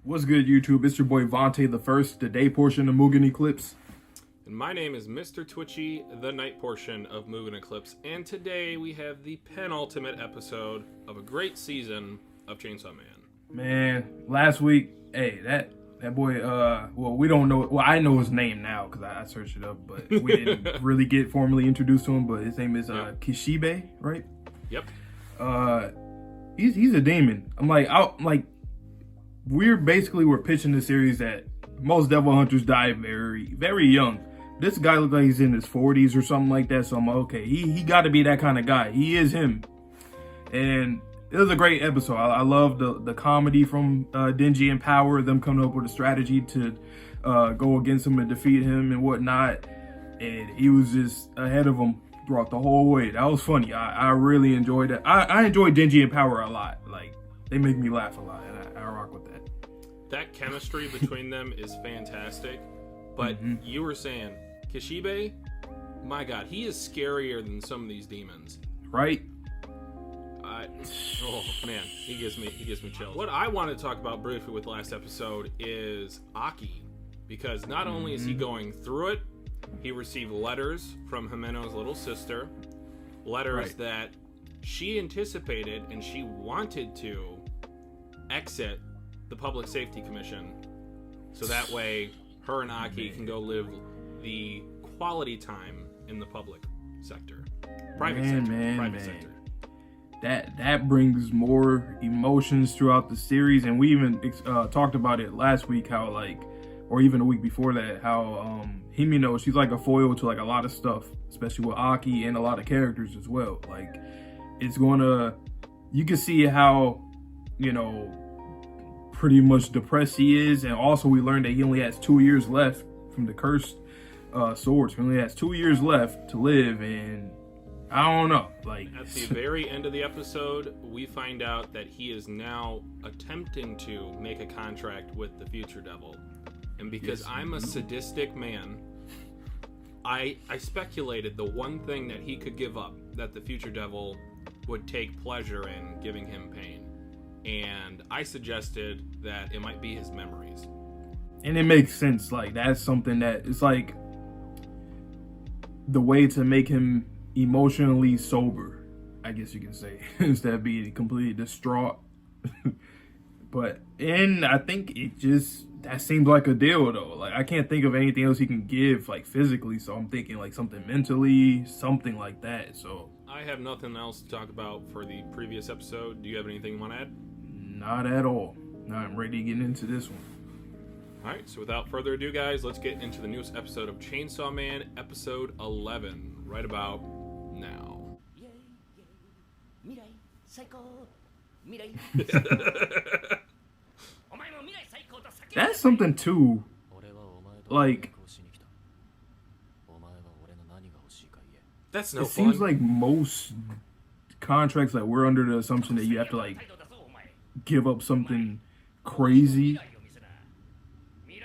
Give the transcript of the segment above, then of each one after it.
What's good, YouTube? It's your boy Vontae the First, the day portion of Mugen Eclipse. And my name is Mr. Twitchy, the night portion of Mugen Eclipse. And today we have the penultimate episode of a great season of Chainsaw Man. Man, last week, hey, that boy, well, we don't know, well, I know his name now because I searched it up, but we didn't really get formally introduced to him, but his name is Kishibe, right? Yep. He's a demon. We're pitching the series that most devil hunters die very, very young. This guy looks like he's in his 40s or something like that. So I'm like, okay, he got to be that kind of guy. He is him. And it was a great episode. I love the comedy from Denji and Power, them coming up with a strategy to go against him and defeat him and whatnot. And he was just ahead of him throughout the whole way. That was funny. I really enjoyed it. I enjoy Denji and Power a lot. Like, they make me laugh a lot, and I rock with that. That chemistry between them is fantastic. But you were saying, Kishibe, my God, he is scarier than some of these demons. Right? Oh man, he gives me chills. What I want to talk about briefly with last episode is Aki, because not only is he going through it, he received letters from Himeno's little sister, letters that she anticipated and she wanted to exit the Public Safety Commission, so that way her and Aki can go live the quality time in the public sector, private sector. That brings more emotions throughout the series, and we even talked about it last week, how or even a week before that, how Himeno, she's like a foil to like a lot of stuff, especially with Aki and a lot of characters as well. Like, it's you can see how, pretty much depressed he is, and also we learned that he only has 2 years left from the cursed swords. He only has 2 years left to live, and I don't know. Like, at the very end of the episode, we find out that he is now attempting to make a contract with the Future Devil, and because I'm a sadistic man, I speculated the one thing that he could give up that the Future Devil would take pleasure in giving him pain. And I suggested that it might be his memories. And it makes sense. Like, that's something that it's like the way to make him emotionally sober, I guess you can say, instead of being completely distraught. And I think that seems like a deal though. Like, I can't think of anything else he can give, like, physically. So I'm thinking like something mentally, something like that. So I have nothing else to talk about for the previous episode. Do you have anything you want to add? Not at all. Now I'm ready to get into this one. Alright, so without further ado, guys, let's get into the newest episode of Chainsaw Man, episode 11, right about now. That's something too. Like, that's no it fun. seems like most contracts, like, we're under the assumption that you have to like give up something crazy.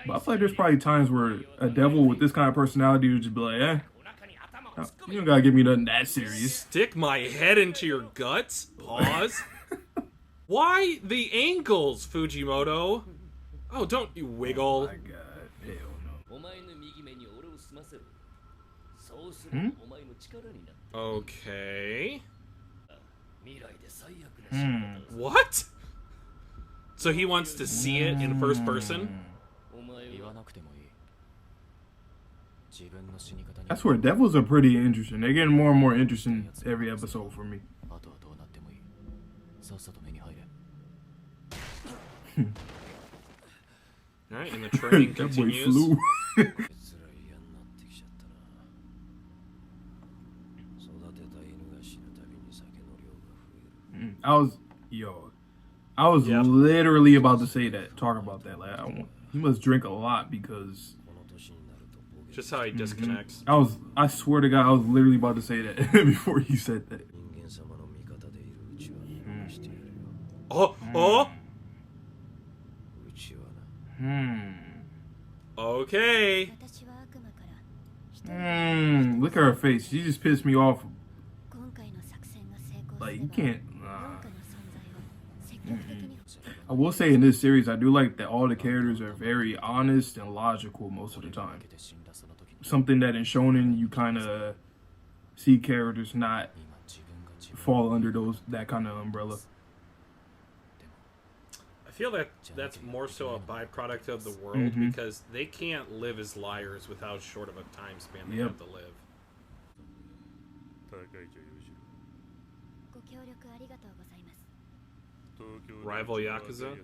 But I feel like there's probably times where a devil with this kind of personality would just be like, you don't gotta give me nothing that serious. Stick my head into your guts? Pause. Why the ankles, Fujimoto? Oh, don't you wiggle. Oh my God, hell no. Okay. What? So he wants to see it in first person? I swear, devils are pretty interesting. They're getting more and more interesting every episode for me. Alright, and the training continues. Flew. I was literally about to say that. Talk about that. Like, he must drink a lot because just how he disconnects. I swear to God, I was literally about to say that before you said that. Okay. Look at her face. She just pissed me off. Like, you can't. I will say in this series, I do like that all the characters are very honest and logical most of the time. Something that in shonen you kind of see characters not fall under that kind of umbrella. I feel that that's more so a byproduct of the world because they can't live as liars without short of a time span they have to live. Rival Yakuza?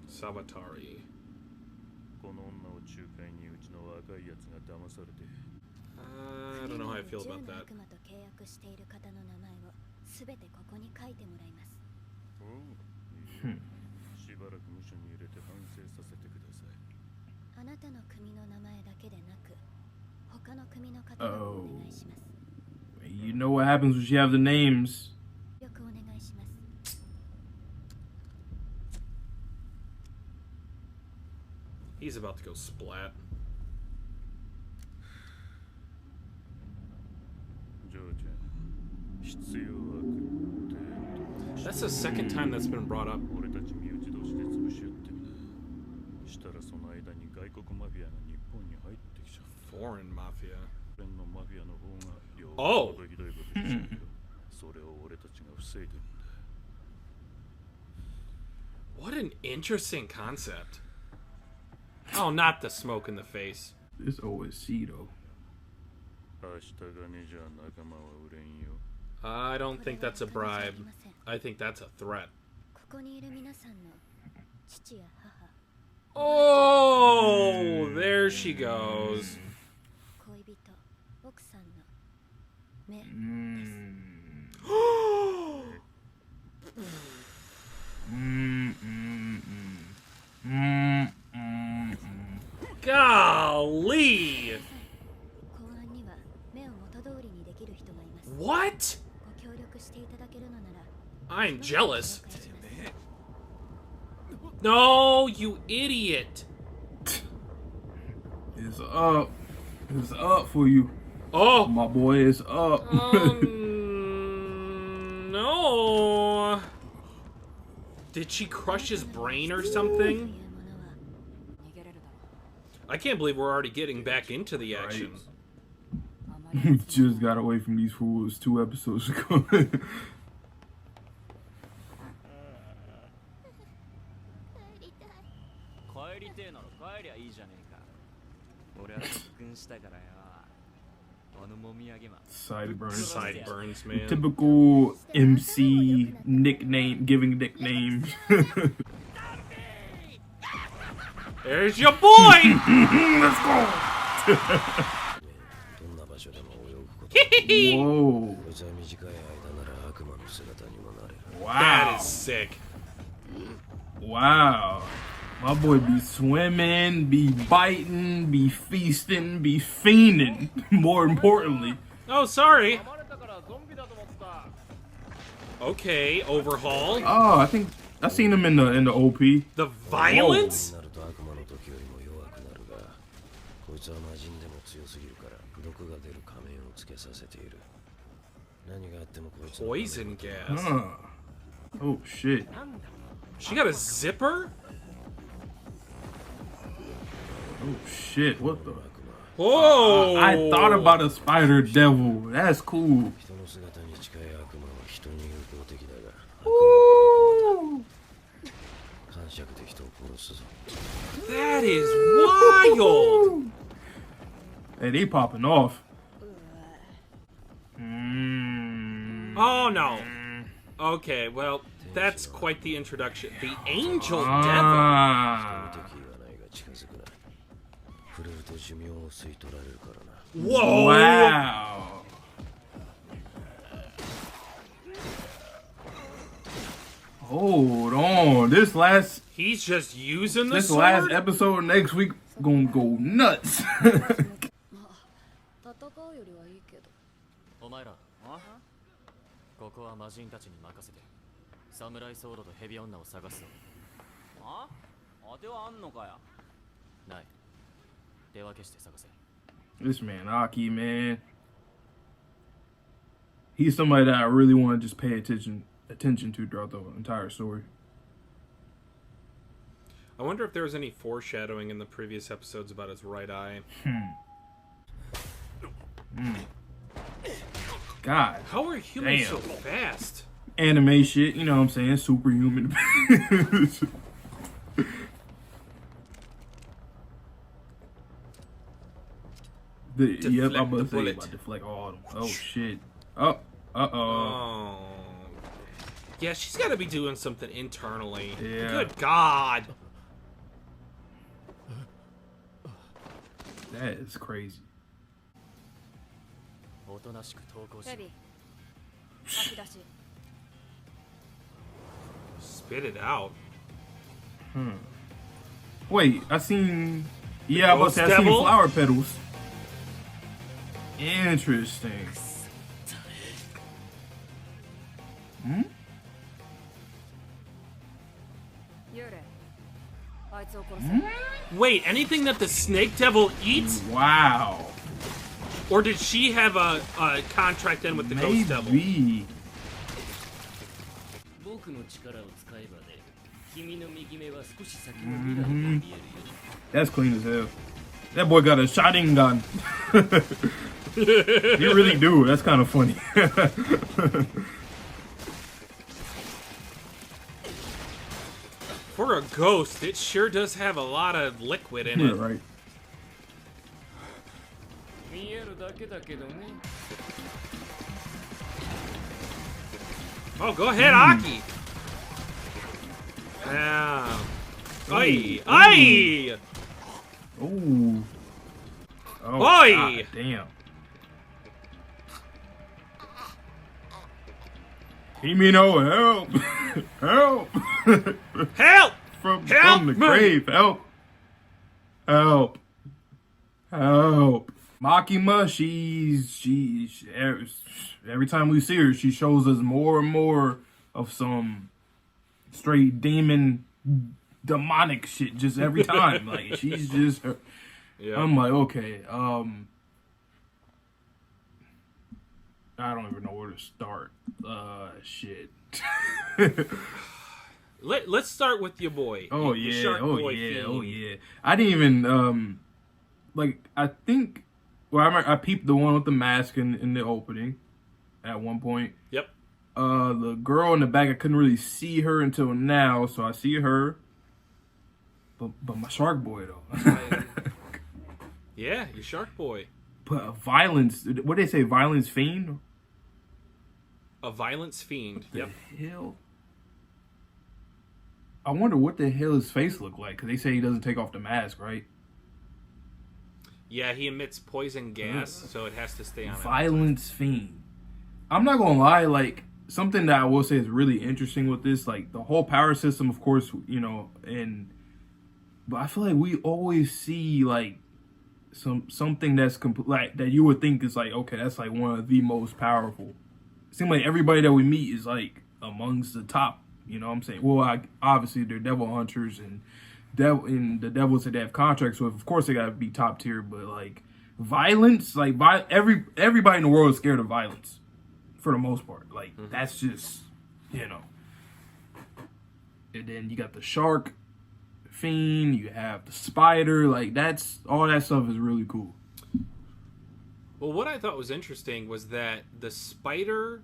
Sabatari. I don't know how I feel about that. Oh, you know what happens when you have the names. He's about to go splat. That's the second time that's been brought up. Foreign mafia. Oh! What an interesting concept. Oh, not the smoke in the face. This OSC though. I don't think that's a bribe. I think that's a threat. Oh, there she goes. Golly! What? I'm jealous. No, you idiot. It's up. It's up for you. Oh, my boy, it's up. No. Did she crush his brain or something? I can't believe we're already getting back into the action. Right. We just got away from these fools 2 episodes ago. Sideburns, man. Typical MC nickname, giving nicknames. There's your boy! Let's go! Whoa. Wow. That is sick. Wow. My boy be swimming, be biting, be feasting, be fiending. More importantly. Oh, sorry. Okay, overhaul. Oh, I think I seen him in the OP. The violence? Poison gas. Huh. Oh shit. She got a zipper? Oh shit, what the? Whoa! I thought about a spider devil. That's cool. Ooh. That is wild! Hey, they popping off. Oh no. Okay, well, that's quite the introduction. The Angel Devil. Whoa! Wow. Hold on. He's just using the this sword? last episode next week gonna go nuts. This man, Aki, man. He's somebody that I really want to just pay attention to throughout the entire story. I wonder if there was any foreshadowing in the previous episodes about his right eye. God. How are humans so fast? Anime shit, you know what I'm saying? Superhuman. Yep, I'm about to say about to deflect all of them. Oh shit. Oh, Oh. Yeah, she's got to be doing something internally. Yeah. Good God. That is crazy. Spit it out. Wait, I seen. Yeah, I was about to say, I seen Devil? flower petals. Interesting. Wait, anything that the snake devil eats? Wow. Or did she have a contract in with the ghost devil? Maybe. That's clean as hell. That boy got a shotting gun. You really do. That's kind of funny. For a ghost, it sure does have a lot of liquid in it. Yeah, right. Oh, go ahead, Aki. Yeah. Oi! Oi! Ooh. Oh, Oi! God, damn. Himino, help! Help! Help! from Help the me! grave, help! Help! Help! Makima, she's every time we see her, she shows us more and more of some straight demon, demonic shit. Just every time, like she's just. Yeah. I'm like, okay, I don't even know where to start. Shit. Let's start with your boy. Oh your yeah, shark oh boy yeah, fiend. oh yeah. I didn't even like. I think. Well, I remember I peeped the one with the mask in the opening at one point. Yep. The girl in the back, I couldn't really see her until now, so I see her. But my shark boy though. Yeah, your shark boy. But violence. What did they say? Violence fiend. A violence fiend. Yep. The hell. I wonder what the hell his face looked like, because they say he doesn't take off the mask, right? Yeah, he emits poison gas, so it has to stay on. Violence fiend. I'm not gonna lie, like something that I will say is really interesting with this, like the whole power system, of course, you know, but I feel like we always see like something that's like that you would think is like, okay, that's like one of the most powerful. It seems like everybody that we meet is like amongst the top. You know what I'm saying? Well, obviously they're devil hunters and the devils that they have contracts with. Of course they gotta be top tier, but like violence, like everybody in the world is scared of violence for the most part. Like that's just, you know. And then you got the shark fiend, you have the spider, like that's all that stuff is really cool. Well, what I thought was interesting was that the spider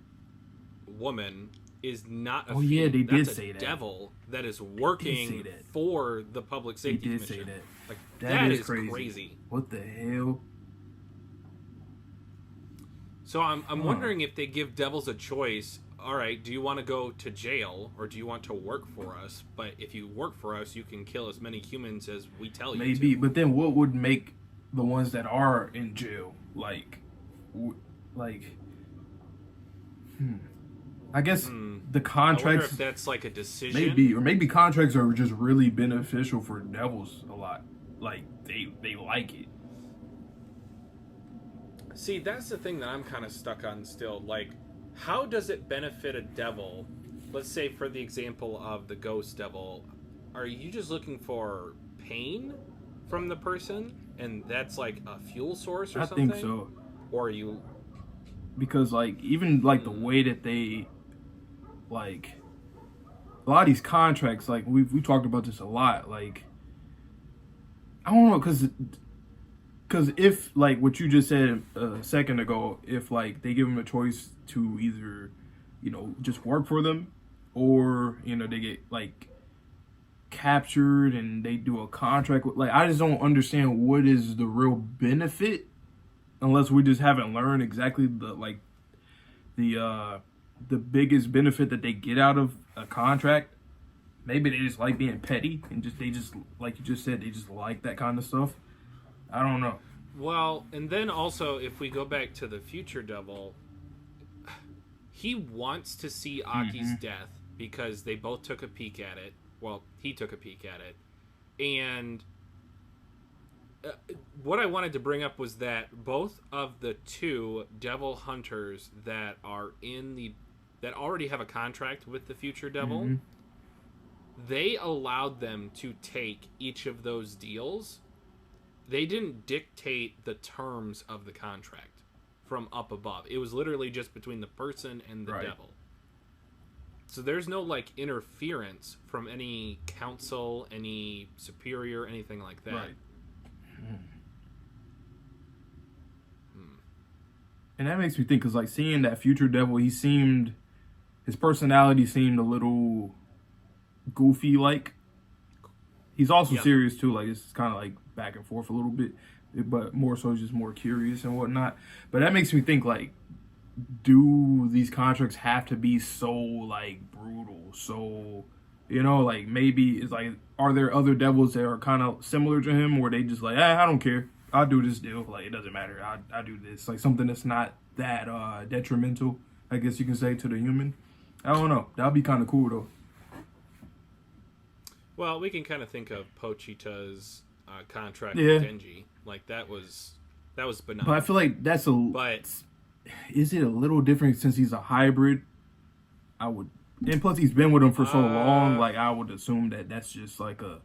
woman is not a yeah, fiend. they did That's say a that. devil that is working for the public They safety did commission. say that. Like That is crazy. What the hell? So I'm wondering if they give devils a choice. All right, do you want to go to jail or do you want to work for us? But if you work for us, you can kill as many humans as we tell you Maybe, to. but then what would make the ones that are in jail I guess the I contracts. wonder if that's like a decision. Maybe contracts are just really beneficial for devils a lot. Like they like it. See, that's the thing that I'm kind of stuck on still. Like, how does it benefit a devil? Let's say, for the example of the ghost devil, are you just looking for pain? from the person, and that's like a fuel source or something? I think so. Or you... Because, like, even, like, the way that they, like, a lot of these contracts, like, we talked about this a lot, like, I don't know, because if, like, what you just said a second ago, if, like, they give them a choice to either, you know, just work for them, or, you know, they get, like, captured and they do a contract with, like, I just don't understand what is the real benefit, unless we just haven't learned exactly the biggest benefit that they get out of a contract. Maybe they just like being petty and they just like you just said, they just like that kind of stuff. I don't know. Well, and then also, if we go back to the Future Devil, he wants to see Aki's death because they both took a peek at it. Well, he took a peek at it. And what I wanted to bring up was that both of the two devil hunters that are that already have a contract with the Future Devil, they allowed them to take each of those deals. They didn't dictate the terms of the contract from up above. It was literally just between the person and the devil. So there's no, like, interference from any council, any superior, anything like that. Right. And that makes me think, because, like, seeing that Future Devil, his personality seemed a little goofy, like. He's also serious, too. Like, it's kind of, like, back and forth a little bit, but more so just more curious and whatnot. But that makes me think, like, do these contracts have to be so, like, brutal? So, you know, like, maybe it's like, are there other devils that are kind of similar to him where they just like, I don't care, I'll do this deal, like, it doesn't matter, I do this, like, something that's not that detrimental, I guess you can say, to the human. I don't know, that'd be kind of cool though. Well, we can kind of think of Pochita's contract with Denji. Like, that was benign. But I feel like is it a little different since he's a hybrid? And plus he's been with him for so long, like, I would assume that that's just like a,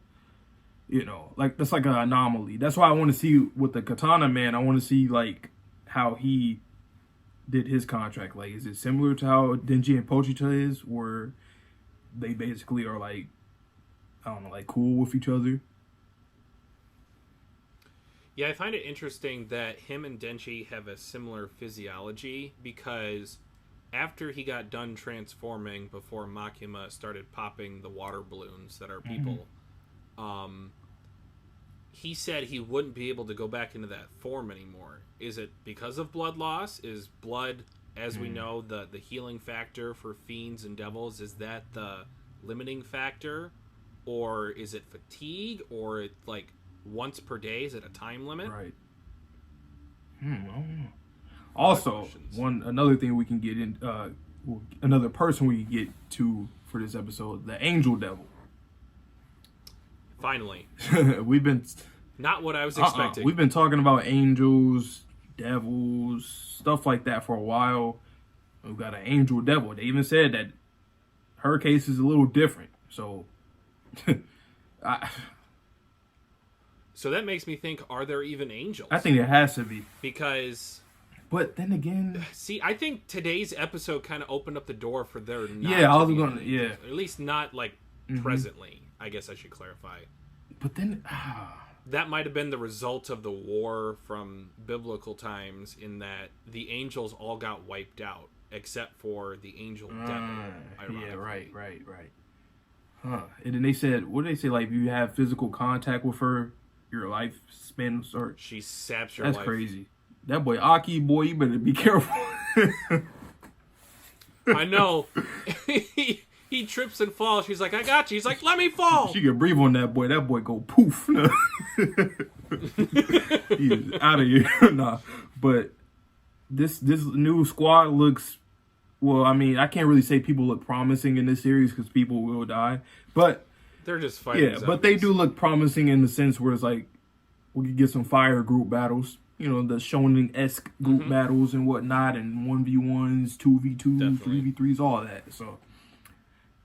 you know, like, that's like an anomaly. That's why I want to see with the Katana Man, I want to see, like, how he did his contract. Like, is it similar to how Denji and Pochita is, where they basically are, like, I don't know, like, cool with each other? Yeah, I find it interesting that him and Denji have a similar physiology, because after he got done transforming, before Makima started popping the water balloons that are people, he said he wouldn't be able to go back into that form anymore. Is it because of blood loss? Is blood, as we know, the healing factor for fiends and devils? Is that the limiting factor? Or is it fatigue? Or it, like, once per day? Is it a time limit? Right. Also, another thing we can get in, another person we can get to for this episode, the Angel Devil. Finally. We've been... Not what I was expecting. We've been talking about angels, devils, stuff like that for a while. We've got an Angel Devil. They even said that her case is a little different. So... So that makes me think, are there even angels? I think it has to be. Because... But then again... See, I think today's episode kind of opened up the door for their not Yeah, I was to be going to... angels. Yeah. At least not, like, presently. I guess I should clarify. But then... That might have been the result of the war from biblical times, in that the angels all got wiped out, except for the angel devil. Yeah, right. Huh. And then they said... What did they say? Like, if you have physical contact with her... Your lifespan starts. She saps your life. life. That's crazy. That boy Aki, boy, you better be careful. I know. he trips and falls. She's like, I got you. He's like, let me fall. She can breathe on that boy. That boy go poof. He's out of here. Nah. But this new squad looks... Well, I mean, I can't really say people look promising in this series because people will die. But... They're just fighting zombies. But they do look promising in the sense where it's like we could get some fire group battles, you know, the shonen-esque group battles and whatnot, and 1v1s, 2v2s, 3v3s, all that. So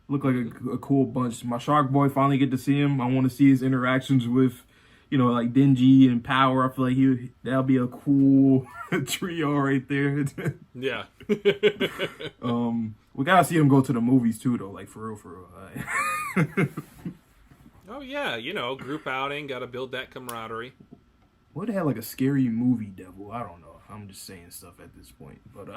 look like a cool bunch. My Shark Boy, finally get to see him. I want to see his interactions with you know, like Denji and Power. I feel like that'll be a cool trio right there. Yeah. We gotta see him go to the movies too, though. Like for real. Oh yeah, you know, group outing, gotta build that camaraderie. What the hell, like a scary movie devil? I don't know. I'm just saying stuff at this point, but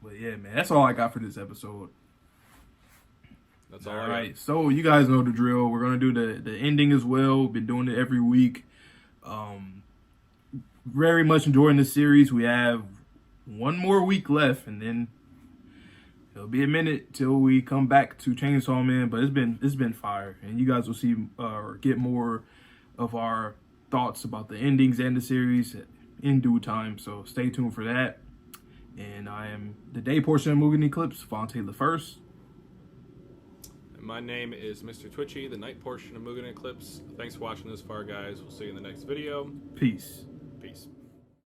but yeah, man, that's all I got for this episode. That's all. All right, so you guys know the drill. We're gonna do the ending as well. Been doing it every week. Very much enjoying this series. We have one more week left, and then it'll be a minute till we come back to Chainsaw Man. But it's been fire, and you guys will see or get more of our thoughts about the endings and the series in due time. So stay tuned for that. And I am the day portion of Mugen Eclipse, Fonte the First. My name is Mr. Twitchy, the night portion of Mugen Eclipse. Thanks for watching this far, guys. We'll see you in the next video. Peace.